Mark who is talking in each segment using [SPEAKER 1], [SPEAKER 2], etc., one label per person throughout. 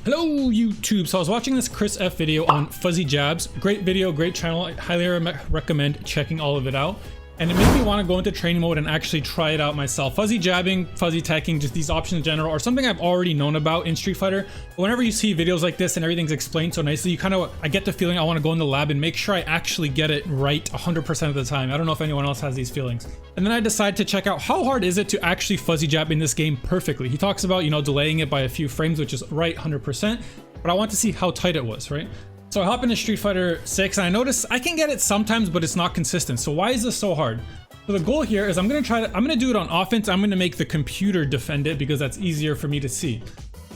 [SPEAKER 1] Hello YouTube. So I was watching this Chris F video on fuzzy jabs. Great video, great channel. I highly recommend checking all of it out. And it made me want to go into training mode and actually try it out myself. Fuzzy jabbing, fuzzy teching, just these options in general are something I've already known about in Street Fighter. But whenever you see videos like this and everything's explained so nicely, I get the feeling I want to go in the lab and make sure I actually get it right 100% of the time. I don't know if anyone else has these feelings. And then I decided to check out how hard is it to actually fuzzy jab in this game perfectly. He talks about, delaying it by a few frames, which is right 100%, but I want to see how tight it was, right? So I hop into Street Fighter 6 and I notice I can get it sometimes, but it's not consistent. So why is this so hard? So the goal here is I'm gonna do it on offense. I'm gonna make the computer defend it because that's easier for me to see.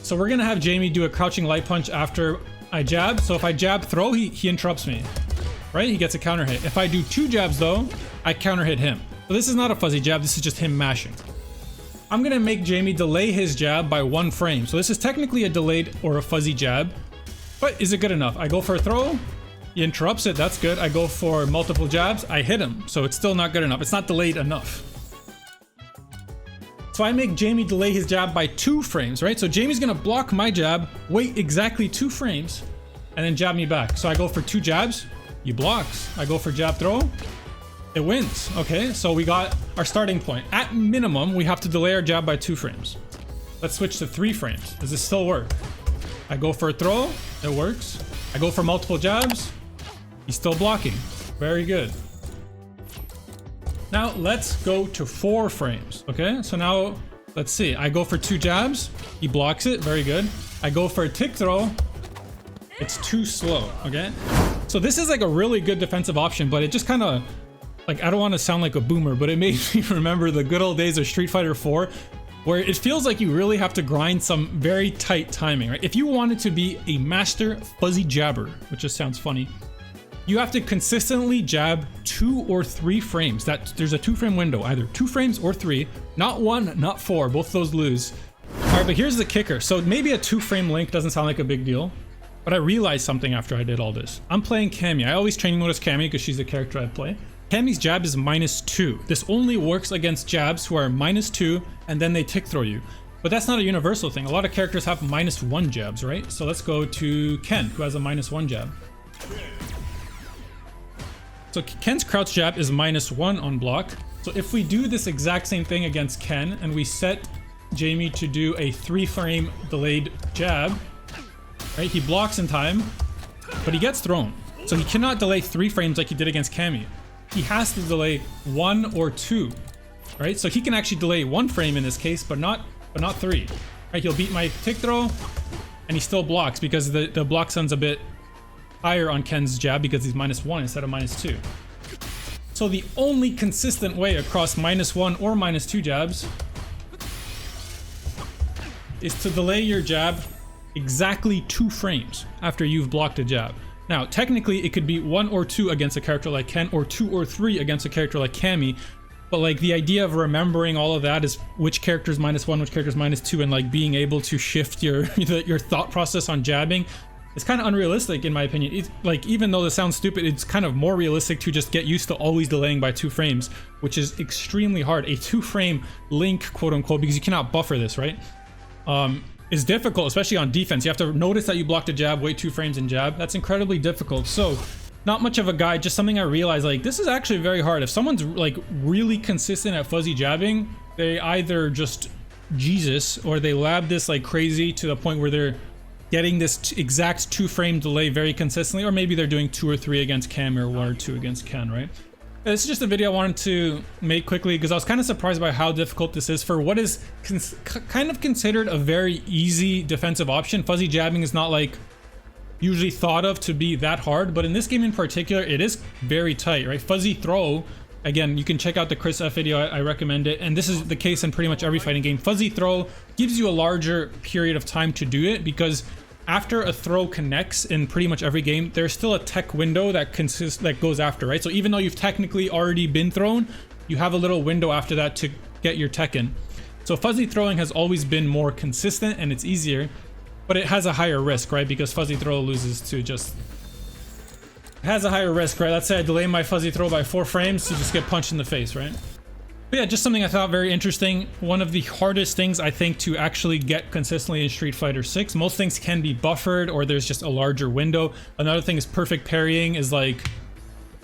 [SPEAKER 1] So we're gonna have Jamie do a crouching light punch after I jab. So if I jab throw, he interrupts me, right? He gets a counter hit. If I do two jabs though, I counter hit him. So this is not a fuzzy jab, this is just him mashing. I'm gonna make Jamie delay his jab by 1 frame. So this is technically a delayed or a fuzzy jab. But is it good enough? I go for a throw, he interrupts it, that's good. I go for multiple jabs, I hit him. So it's still not good enough. It's not delayed enough. So I make Jamie delay his jab by 2 frames, right? So Jamie's gonna block my jab, wait exactly 2 frames, and then jab me back. So I go for 2 jabs, he blocks. I go for jab throw, it wins. Okay, so we got our starting point. At minimum, we have to delay our jab by 2 frames. Let's switch to 3 frames. Does this still work? I go for a throw, it works. I go for multiple jabs, he's still blocking. Very good. Now let's go to 4 frames, okay? So now, let's see. I go for 2 jabs, he blocks it, very good. I go for a tick throw, it's too slow, okay? So this is like a really good defensive option, but it just kind of, like, I don't want to sound like a boomer, but it made me remember the good old days of Street Fighter 4, where it feels like you really have to grind some very tight timing, right? If you wanted to be a master fuzzy jabber, which just sounds funny, you have to consistently jab 2 or 3 frames. There's a 2-frame window, either 2 frames or 3, not 1, not 4, both of those lose. All right, but here's the kicker. So maybe a 2-frame link doesn't sound like a big deal, but I realized something after I did all this. I'm playing Cammy. I always training mode as Cammy because she's the character I play. Cammy's jab is -2. This only works against jabs who are -2 and then they tick throw you. But that's not a universal thing. A lot of characters have -1 jabs, right? So let's go to Ken, who has a -1 jab. So Ken's crouch jab is -1 on block. So if we do this exact same thing against Ken and we set Jamie to do a 3-frame delayed jab, right? He blocks in time, but he gets thrown. So he cannot delay 3 frames like he did against Cammy. He has to delay 1 or 2, right? So he can actually delay 1 frame in this case, but not 3. Right? He'll beat my tick throw, and he still blocks because the block sun's a bit higher on Ken's jab because he's -1 instead of -2. So the only consistent way across -1 or -2 jabs is to delay your jab exactly 2 frames after you've blocked a jab. Now, technically, it could be 1 or 2 against a character like Ken, or 2 or 3 against a character like Cammy. But like the idea of remembering all of that is which character's -1, which character's -2, and like being able to shift your thought process on jabbing is kind of unrealistic in my opinion. It's like, even though this sounds stupid, it's kind of more realistic to just get used to always delaying by 2 frames, which is extremely hard. A 2-frame link, quote unquote, because you cannot buffer this, right? Is difficult, especially on defense. You have to notice that you blocked a jab, wait 2 frames and jab. That's incredibly difficult. So not much of a guide, just something I realized, like, this is actually very hard. If someone's like really consistent at fuzzy jabbing, they either just Jesus, or they lab this like crazy to the point where they're getting this exact 2-frame delay very consistently, or maybe they're doing 2 or 3 against Cam or 1 or 2 against Ken, right? This is just a video I wanted to make quickly because I was kind of surprised by how difficult this is for what is kind of considered a very easy defensive option. Fuzzy jabbing is not like usually thought of to be that hard, but in this game in particular, it is very tight, right? Fuzzy throw, again, you can check out the Chris F video, I recommend it, and this is the case in pretty much every fighting game. Fuzzy throw gives you a larger period of time to do it because after a throw connects in pretty much every game, there's still a tech window that goes after, right? So even though you've technically already been thrown, you have a little window after that to get your tech in. So fuzzy throwing has always been more consistent and it's easier, but it has a higher risk, right? Because fuzzy throw loses to just... It has a higher risk, right? Let's say I delay my fuzzy throw by 4 frames to just get punched in the face, right? But yeah, just something I thought very interesting. One of the hardest things I think to actually get consistently in Street Fighter 6. Most things can be buffered or there's just a larger window. Another thing is perfect parrying is like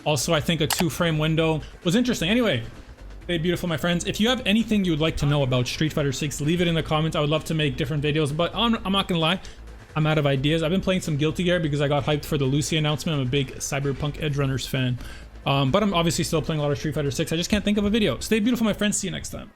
[SPEAKER 1] also I think a 2-frame window. Was interesting. Anyway, stay beautiful, my friends. If you have anything you would like to know about Street Fighter 6, leave it in the comments. I would love to make different videos, but I'm not gonna lie, I'm out of ideas. I've been playing some Guilty Gear because I got hyped for the Lucy announcement. I'm a big Cyberpunk Edge Runners fan. But I'm obviously still playing a lot of Street Fighter 6. I just can't think of a video. Stay beautiful, my friends. See you next time.